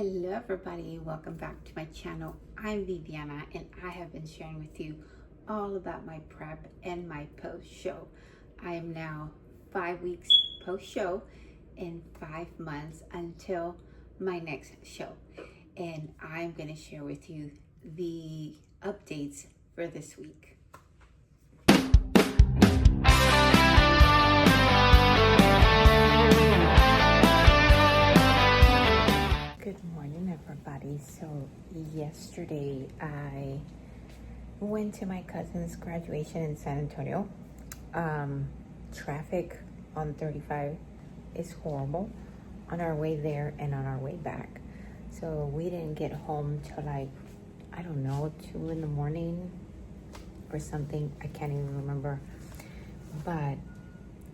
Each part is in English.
Hello everybody, welcome back to my channel. I'm Viviana and I have been sharing with you all about my prep and my post-show. I am now 5 weeks post-show and 5 months until my next show. And I'm going to share with you the updates for this week. Good morning, everybody. So yesterday I went to my cousin's graduation in San Antonio. Traffic on 35 is horrible on our way there and on our way back. So we didn't get home till like, I don't know, 2 in the morning or something. I can't even remember. But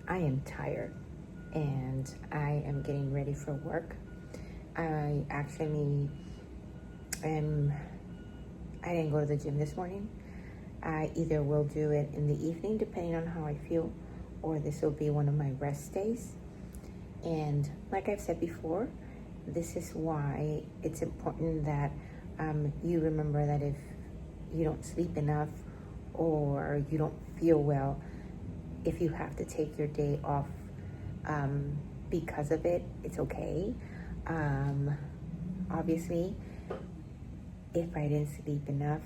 I am tired and I am getting ready for work. I didn't go to the gym this morning. I either will do it in the evening depending on how I feel, or this will be one of my rest days. And like I've said before, this is why it's important that you remember that if you don't sleep enough or you don't feel well, if you have to take your day off because of it, it's okay. Obviously, if I didn't sleep enough,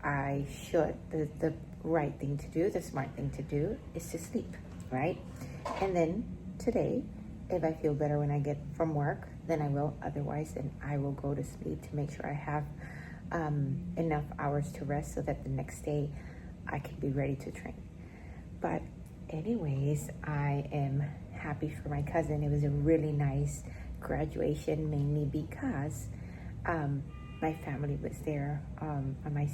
I should. The right thing to do, the smart thing to do is to sleep, right? And then today, if I feel better when I get from work, then I will. Otherwise, then I will go to sleep to make sure I have enough hours to rest so that the next day I can be ready to train. But anyways, I am happy for my cousin. It was a really nice graduation, mainly because my family was there on my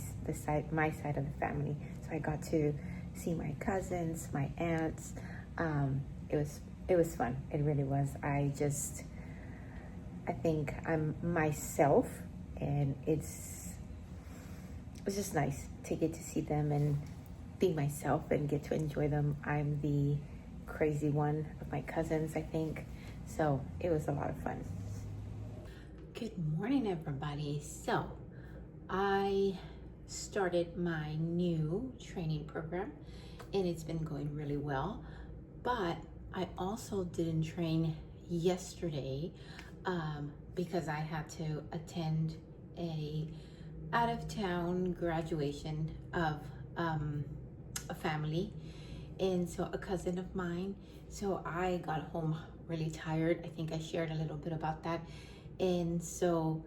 side of the family. So I got to see my cousins, my aunts. It was fun. It really was. I think I'm myself, and it was just nice to get to see them and be myself and get to enjoy them. I'm the crazy one of my cousins, I think. So it was a lot of fun. Good morning, everybody. So I started my new training program and it's been going really well, but I also didn't train yesterday because I had to attend a out-of-town graduation of a family, and so a cousin of mine. So I got home really tired. I think I shared a little bit about that. And so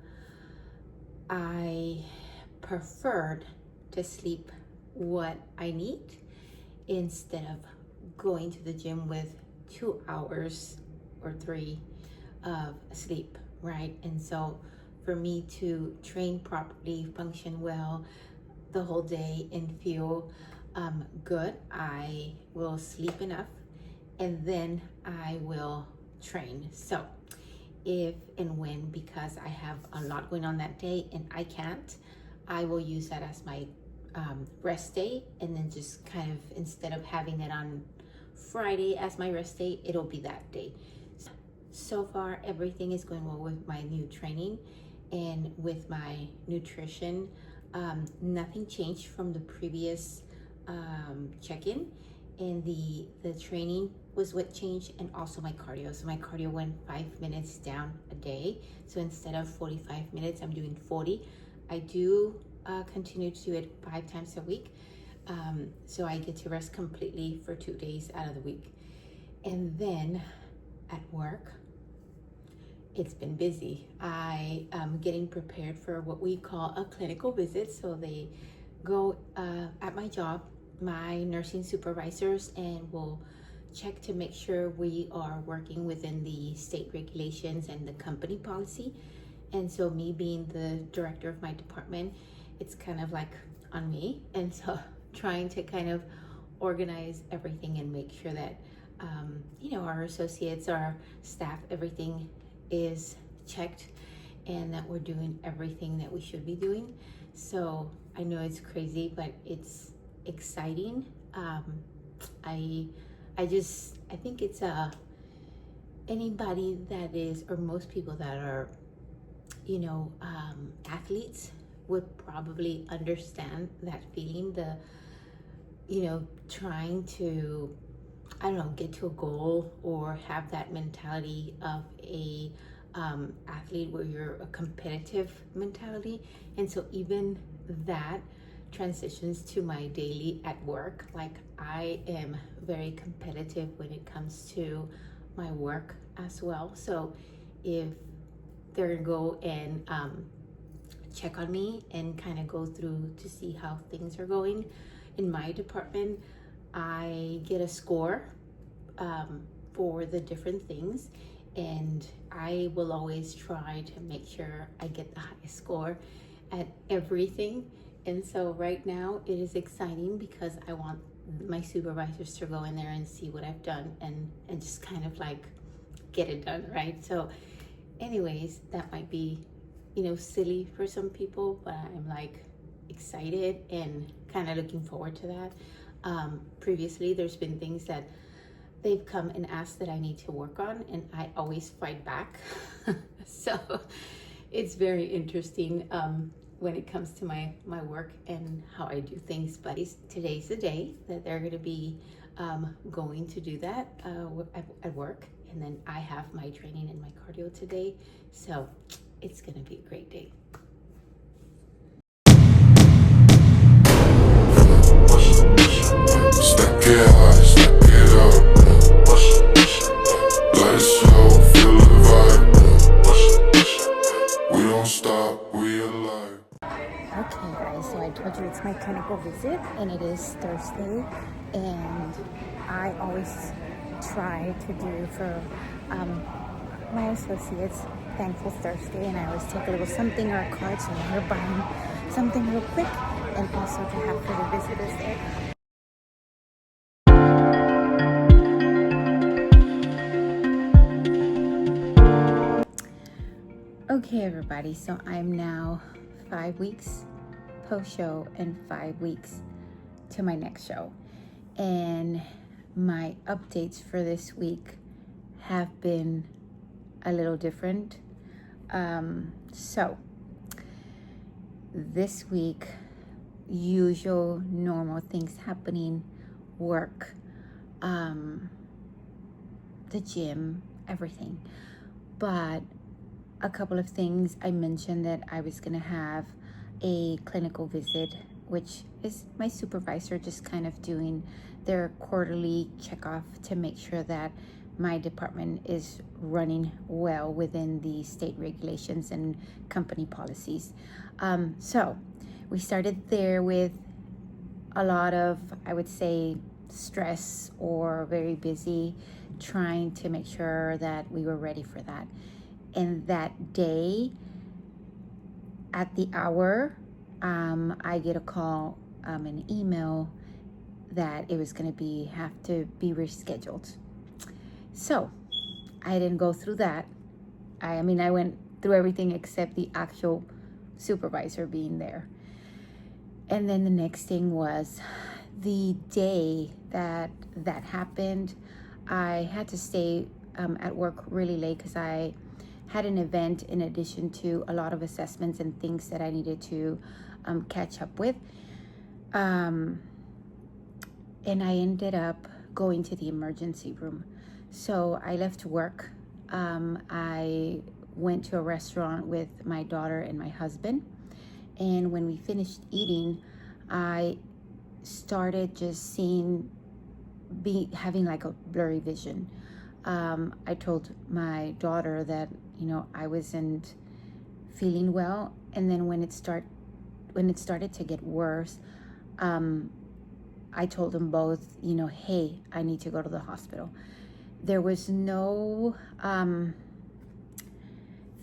I preferred to sleep what I need instead of going to the gym with 2 hours or 3 of sleep, right? And so for me to train properly, function well the whole day and feel good, I will sleep enough and then I will train. So if and when, because I have a lot going on that day and I can't, I will use that as my rest day, and then just kind of, instead of having it on Friday as my rest day, it'll be that day. So far everything is going well with my new training and with my nutrition. Nothing changed from the previous check-in, and the training was what changed, and also my cardio. So my cardio went 5 minutes down a day. So instead of 45 minutes, I'm doing 40. I do continue to do it 5 times a week. So I get to rest completely for 2 days out of the week. And then at work, it's been busy. I am getting prepared for what we call a clinical visit. So they go at my job, my nursing supervisors, and will check to make sure we are working within the state regulations and the company policy. And so me being the director of my department, it's kind of like on me. And so trying to kind of organize everything and make sure that our associates, our staff, everything is checked and that we're doing everything that we should be doing. So I know it's crazy, but it's exciting. I think it's anybody that is, or most people that are athletes would probably understand that feeling, trying to, I don't know, get to a goal or have that mentality of a athlete where you're a competitive mentality. And so even that transitions to my daily at work. Like, I am very competitive when it comes to my work as well. So if they're gonna go and check on me and kind of go through to see how things are going in my department, I get a score for the different things, and I will always try to make sure I get the highest score at everything. And so right now it is exciting because I want my supervisors to go in there and see what I've done and just kind of like get it done, right? So anyways, that might be, silly for some people, but I'm like excited and kind of looking forward to that. Previously, there's been things that they've come and asked that I need to work on, and I always fight back. So it's very interesting when it comes to my work and how I do things. But today's the day that they're going to be going to do that at work. And then I have my training and my cardio today. So it's going to be a great day. Stack it high, stack it up. Let it slow, feel the vibe. We don't stop, we alive. Okay guys, so I told you it's my clinical visit and it is Thursday, and I always try to do for my associates Thankful Thursday, and I always take a little something or a card so when you're buying something real quick, and also to have for the visitors there. Okay everybody, so I'm now 5 weeks post-show and 5 weeks to my next show, and my updates for this week have been a little different. So this week, usual normal things happening, work, the gym, everything. But a couple of things, I mentioned that I was gonna have a clinical visit, which is my supervisor just kind of doing their quarterly checkoff to make sure that my department is running well within the state regulations and company policies. So we started there with a lot of, I would say, stress or very busy, trying to make sure that we were ready for that. And that day, at the hour, I get a call, an email that it was going to have to be rescheduled. So I didn't go through that. I went through everything except the actual supervisor being there. And then the next thing was the day that happened, I had to stay at work really late because I had an event in addition to a lot of assessments and things that I needed to catch up with. And I ended up going to the emergency room. So I left work. I went to a restaurant with my daughter and my husband. And when we finished eating, I started just having like a blurry vision. I told my daughter that, I wasn't feeling well. And then when it started to get worse, I told them both, hey, I need to go to the hospital. There was no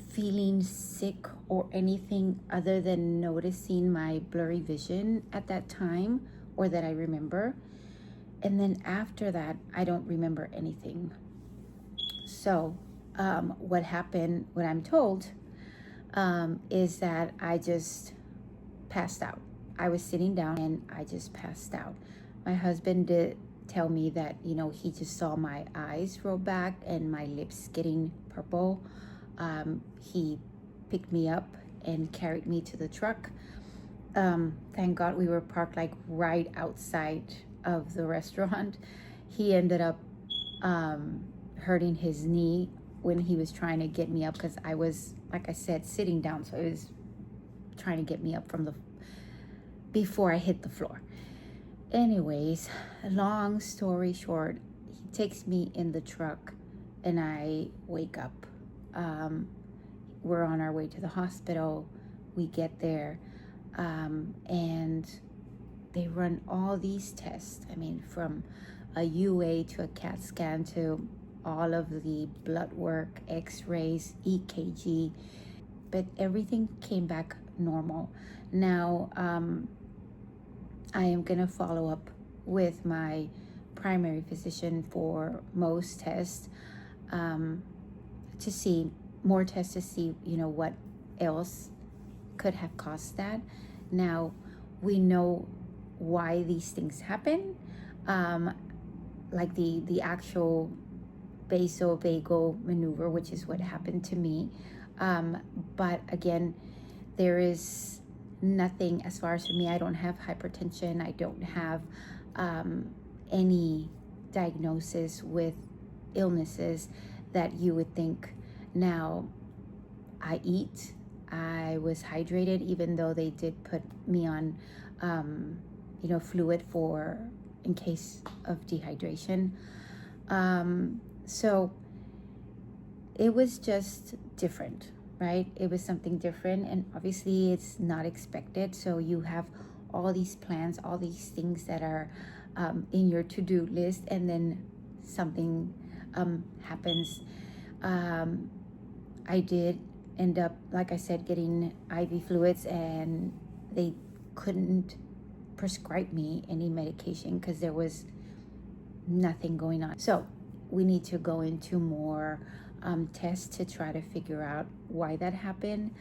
feeling sick or anything other than noticing my blurry vision at that time, or that I remember. And then after that, I don't remember anything. So what happened, what I'm told, is that I just passed out. I was sitting down and I just passed out. My husband did tell me that, he just saw my eyes roll back and my lips getting purple. He picked me up and carried me to the truck. Thank God we were parked like right outside of the restaurant. He ended up hurting his knee when he was trying to get me up, because I was, like I said, sitting down, so he was trying to get me up from the before I hit the floor. Anyways, long story short, he takes me in the truck and I wake up. We're on our way to the hospital. We get there, and they run all these tests. I mean, from a UA to a CAT scan to all of the blood work, x-rays, EKG, but everything came back normal. Now, I am going to follow up with my primary physician for most tests, to see more tests to see, what else could have caused that. Now, we know why these things happen, like the actual vasovagal maneuver, which is what happened to me. But again, there is nothing as far as for me. I don't have hypertension. I don't have any diagnosis with illnesses that you would think. Now, I eat. I was hydrated, even though they did put me on, fluid for in case of dehydration. So it was just different, right? It was something different, and obviously it's not expected. So you have all these plans, all these things that are in your to-do list, and then something happens. I did end up, like I said, getting IV fluids, and they couldn't prescribe me any medication because there was nothing going on. So we need to go into more tests to try to figure out why that happened.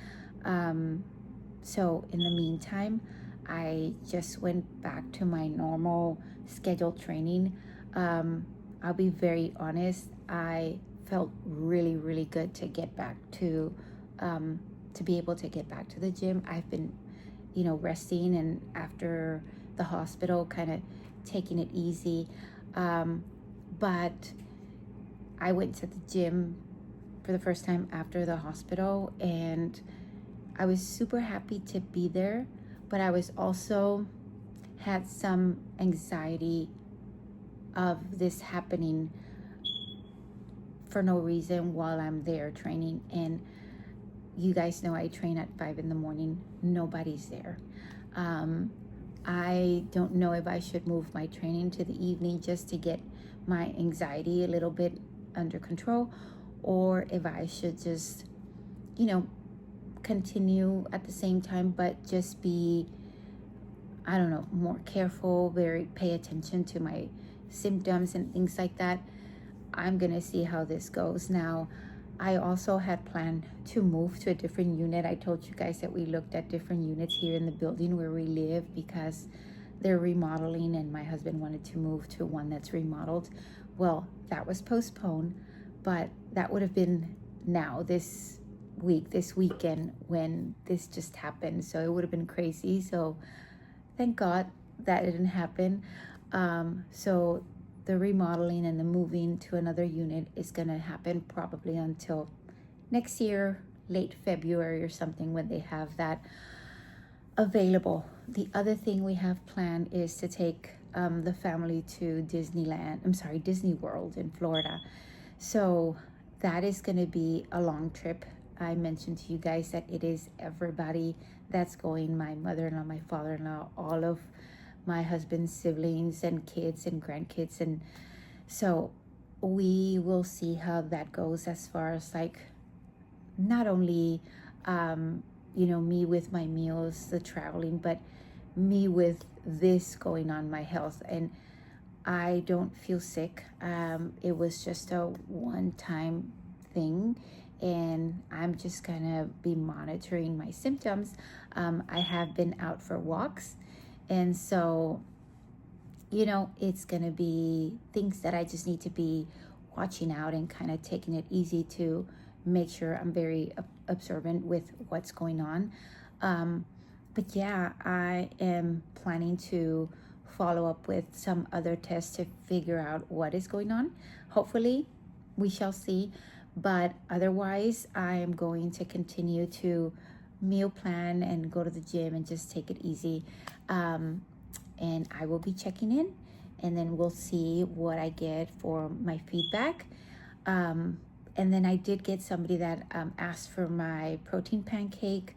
So in the meantime, I just went back to my normal scheduled training. I'll be very honest, I felt really, really good to get back to be able to get back to the gym. I've been, resting, and after the hospital, kind of taking it easy. But I went to the gym for the first time after the hospital, and I was super happy to be there, but I was also had some anxiety of this happening for no reason while I'm there training. And you guys know I train at 5 a.m. Nobody's there. I don't know if I should move my training to the evening just to get my anxiety a little bit under control, or if I should just, continue at the same time, but just be, I don't know, more careful, pay attention to my symptoms and things like that. I'm gonna see how this goes. Now, I also had planned to move to a different unit. I told you guys that we looked at different units here in the building where we live because they're remodeling, and my husband wanted to move to one that's remodeled. Well, that was postponed, but that would have been now this weekend when this just happened. So it would have been crazy. So thank God that didn't happen. So the remodeling and the moving to another unit is going to happen probably until next year, late February or something, when they have that available. The other thing we have planned is to take the family to Disney World in Florida. So that is going to be a long trip. I mentioned to you guys that it is everybody that's going, my mother-in-law, my father-in-law, all of my husband's siblings and kids and grandkids. And so we will see how that goes, as far as like not only me with my meals, the traveling, but me with this going on, my health. And I don't feel sick. It was just a one-time thing, and I'm just gonna be monitoring my symptoms. I have been out for walks, and so it's gonna be things that I just need to be watching out and kind of taking it easy to make sure I'm very observant with what's going on. But yeah, I am planning to follow up with some other tests to figure out what is going on. Hopefully, we shall see. But otherwise, I am going to continue to meal plan and go to the gym and just take it easy. And I will be checking in, and then we'll see what I get for my feedback. And then I did get somebody that asked for my protein pancake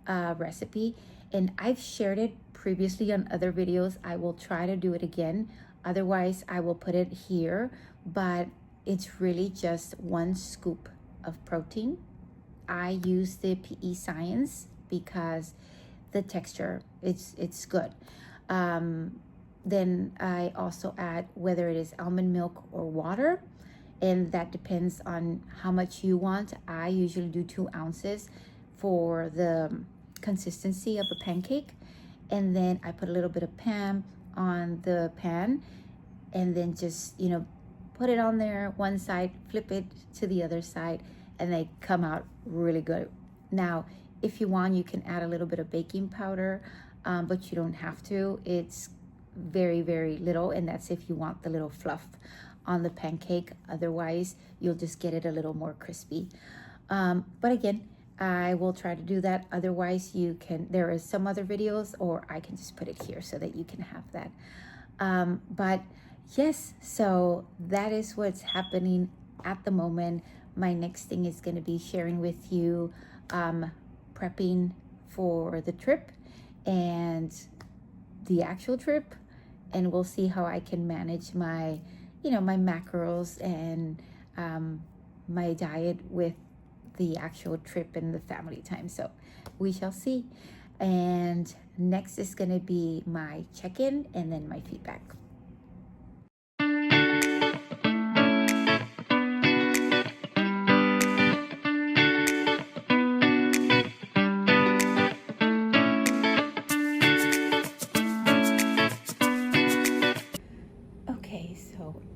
recipe, and I've shared it previously on other videos. I will try to do it again. Otherwise, I will put it here, but it's really just 1 scoop of protein. I use the PE Science because the texture, it's good. Then I also add whether it is almond milk or water, and that depends on how much you want. I usually do 2 ounces for the consistency of a pancake, and then I put a little bit of Pam on the pan, and then just, you know, put it on there one side, flip it to the other side, and they come out really good. Now, if you want, you can add a little bit of baking powder, but you don't have to. It's very, very little, and that's if you want the little fluff on the pancake. Otherwise, you'll just get it a little more crispy. But again, I will try to do that. Otherwise, you can, there is some other videos, or I can just put it here so that you can have that. But yes, so that is what's happening at the moment. My next thing is going to be sharing with you prepping for the trip and the actual trip, and we'll see how I can manage my, you know, my macros and my diet with the actual trip and the family time. So we shall see. And next is going to be my check-in and then my feedback.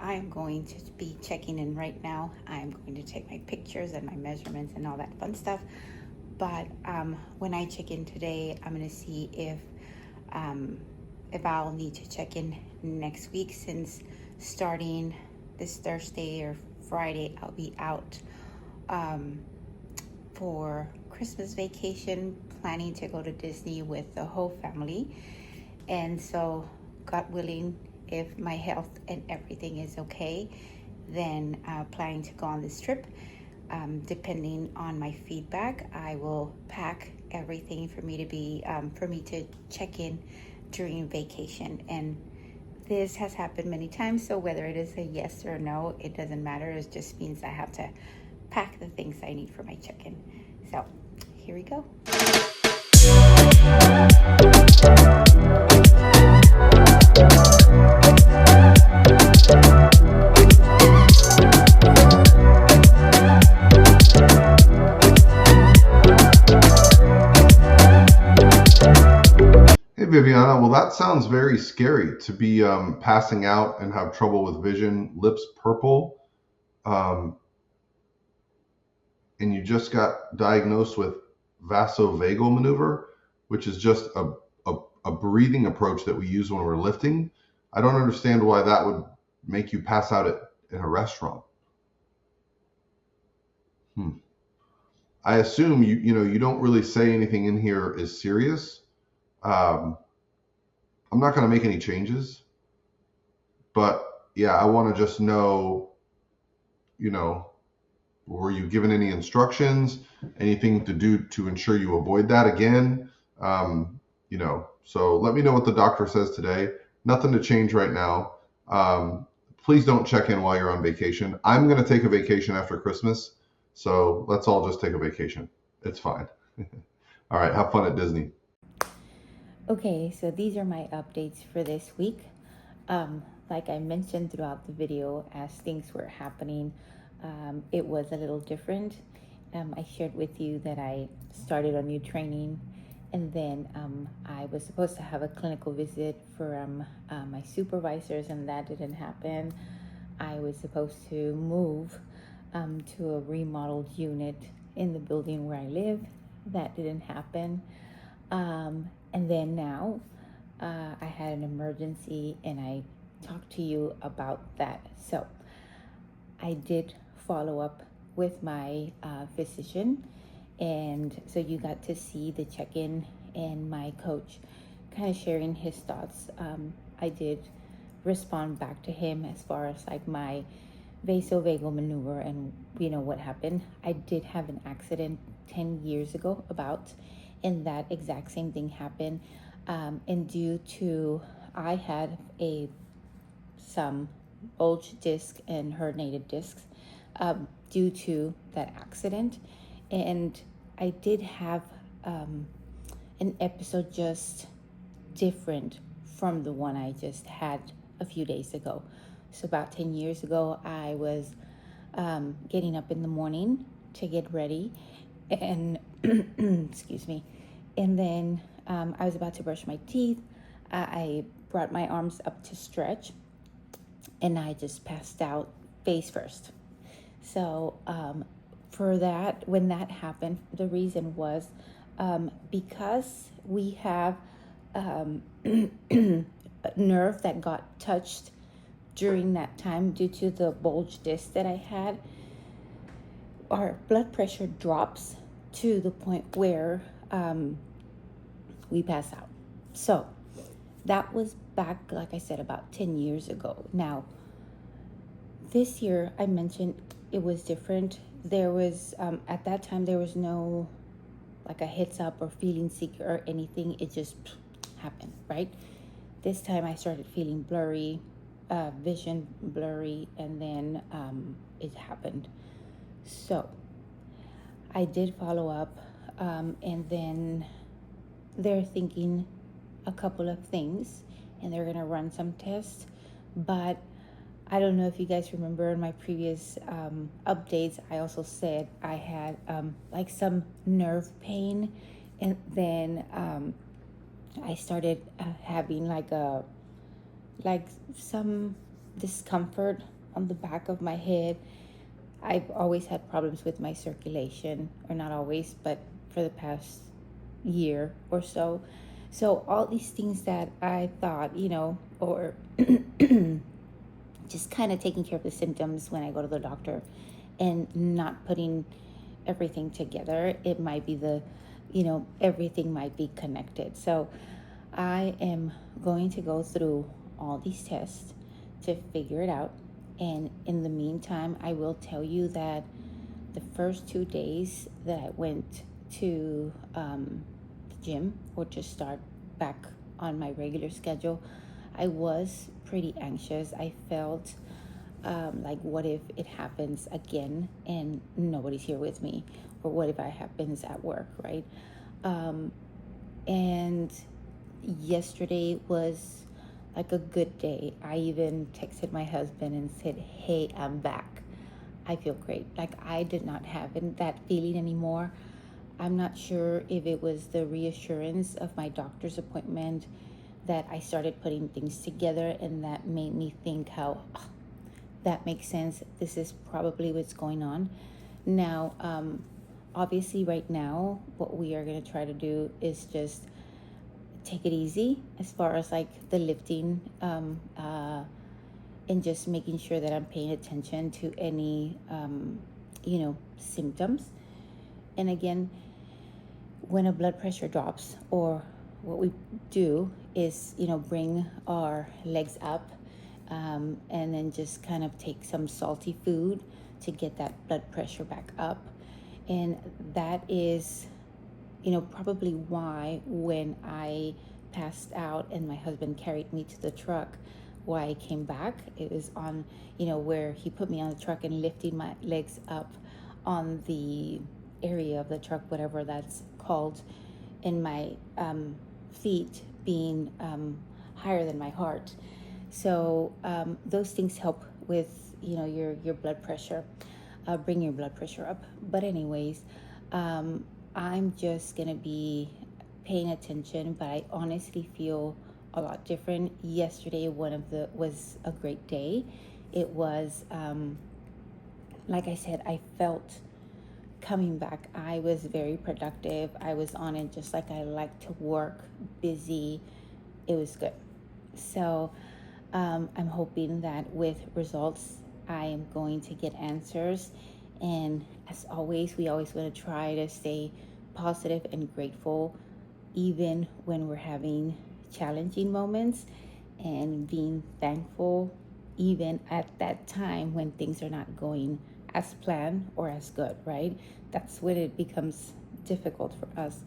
I'm going to be checking in right now. I'm going to take my pictures and my measurements and all that fun stuff. But when I check in today, I'm going to see if I'll need to check in next week, since starting this Thursday or Friday, I'll be out for Christmas vacation, planning to go to Disney with the whole family. And so, God willing, if my health and everything is okay, then planning to go on this trip. Depending on my feedback, I will pack everything for me to check in during vacation. And this has happened many times, so whether it is a yes or no, it doesn't matter. It just means I have to pack the things I need for my check-in. So here we go. Hey Viviana, well that sounds very scary to be passing out and have trouble with vision, lips purple, and you just got diagnosed with vasovagal maneuver, which is just a breathing approach that we use when we're lifting. I don't understand why that would make you pass out in a restaurant. I assume you don't really say anything in here is serious. I'm not going to make any changes, but yeah, I want to just know, were you given any instructions, anything to do to ensure you avoid that again? So let me know what the doctor says today. Nothing to change right now. Please don't check in while you're on vacation. I'm going to take a vacation after Christmas, so let's all just take a vacation. It's fine. All right, have fun at Disney. Okay, so these are my updates for this week. Like I mentioned throughout the video, as things were happening, it was a little different. I shared with you that I started a new training, and then I was supposed to have a clinical visit for my supervisors, and that didn't happen. I was supposed to move to a remodeled unit in the building where I live. That didn't happen. And then now I had an emergency and I talked to you about that. So I did follow up with my physician, and so you got to see the check-in and my coach kind of sharing his thoughts. I did respond back to him as far as like my vasovagal maneuver and what happened. I did have an accident 10 years ago and that exact same thing happened, and due to I had some bulge disc and herniated discs due to that accident, and I did have an episode just different from the one I just had a few days ago. So about 10 years ago, I was getting up in the morning to get ready and excuse me, and then I was about to brush my teeth. I brought my arms up to stretch and I just passed out face first. So for that, when that happened, the reason was because we have a nerve that got touched during that time due to the bulge disc that I had. Our blood pressure drops to the point where we pass out. So that was back, like I said, about 10 years ago. Now, this year, I mentioned it was different. There was, at that time, there was no like a heads up or feeling sick or anything. It just happened, right? This time I started feeling blurry, vision blurry, and then it happened. So I did follow up, and then they're thinking a couple of things, and they're gonna run some tests. But I don't know if you guys remember in my previous updates, I also said I had like some nerve pain, and then I started having like some discomfort on the back of my head. I've always had problems with my circulation, or not always, but for the past year or so. So all these things that I thought, or just kind of taking care of the symptoms when I go to the doctor and not putting everything together. It might be everything might be connected. So I am going to go through all these tests to figure it out. And in the meantime, I will tell you that the first 2 days that I went to the gym, or to start back on my regular schedule, I was pretty anxious. I felt like, what if it happens again and nobody's here with me? Or what if it happens at work, right? And yesterday was like a good day. I even texted my husband and said, hey, I'm back. I feel great. Like, I did not have that feeling anymore. I'm not sure if it was the reassurance of my doctor's appointment that I started putting things together, and that made me think how that makes sense. This is probably what's going on. Now, obviously right now, what we are going to try to do is just take it easy as far as like the lifting, and just making sure that I'm paying attention to any, symptoms. And again, when a blood pressure drops, or what we do is, bring our legs up, and then just kind of take some salty food to get that blood pressure back up. And that is, probably why when I passed out and my husband carried me to the truck, why I came back, it was on, where he put me on the truck and lifting my legs up on the area of the truck, whatever that's called, and my feet being higher than my heart. So those things help with your blood pressure, bring your blood pressure up. But anyways, I'm just gonna be paying attention, but I honestly feel a lot different. Yesterday was a great day. It was like I said, I felt coming back, I was very productive. I was on it just like I like to work, busy. It was good. So I'm hoping that with results, I am going to get answers. And as always, we always want to try to stay positive and grateful, even when we're having challenging moments, and being thankful even at that time when things are not going as planned or as good, right? That's when it becomes difficult for us.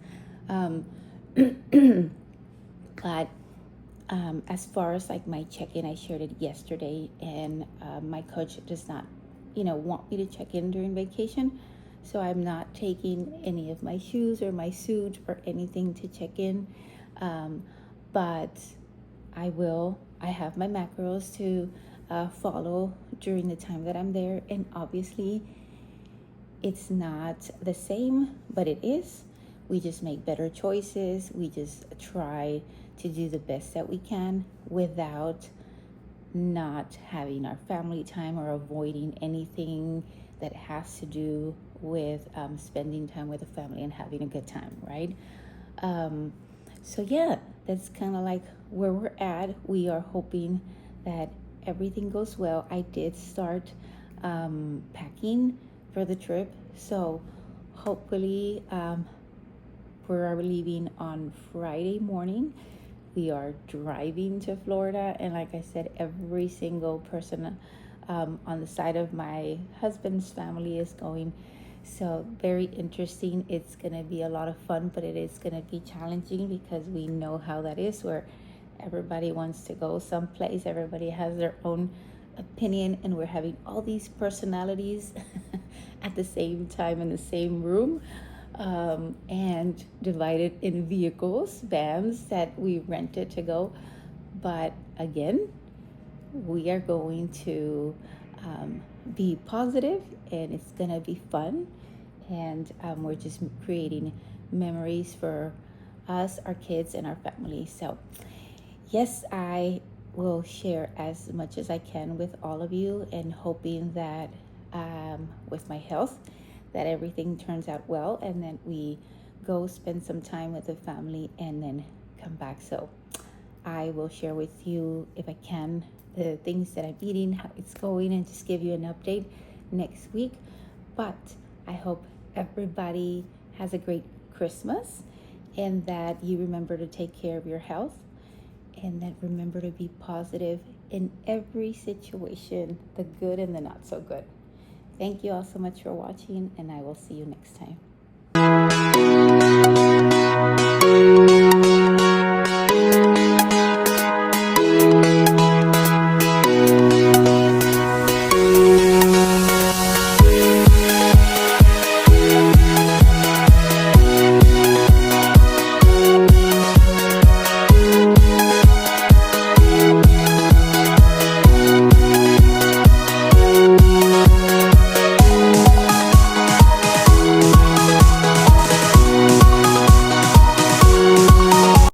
But as far as like my check-in, I shared it yesterday, and my coach does not, want me to check in during vacation. So I'm not taking any of my shoes or my suit or anything to check in. But I will. I have my macros to follow during the time that I'm there. And obviously, it's not the same, but it is. We just make better choices. We just try to do the best that we can without not having our family time or avoiding anything that has to do with spending time with the family and having a good time, right? So yeah, that's kind of like where we're at. We are hoping that everything goes well. I did start packing for the trip, so hopefully we're leaving on Friday morning. We are driving to Florida, and like I said, every single person on the side of my husband's family is going. So very interesting. It's going to be a lot of fun, but it is going to be challenging because we know how that is, where everybody wants to go someplace. Everybody has their own opinion, and we're having all these personalities at the same time in the same room. And divided in vehicles, vans that we rented to go. But again, we are going to be positive, and it's going to be fun. And we're just creating memories for us, our kids, and our family. So yes, I will share as much as I can with all of you, and hoping that with my health, that everything turns out well, and then we go spend some time with the family and then come back. So I will share with you, if I can, the things that I'm eating, how it's going, and just give you an update next week. But I hope everybody has a great Christmas, and that you remember to take care of your health, and that remember to be positive in every situation, the good and the not so good. Thank you all so much for watching, and I will see you next time.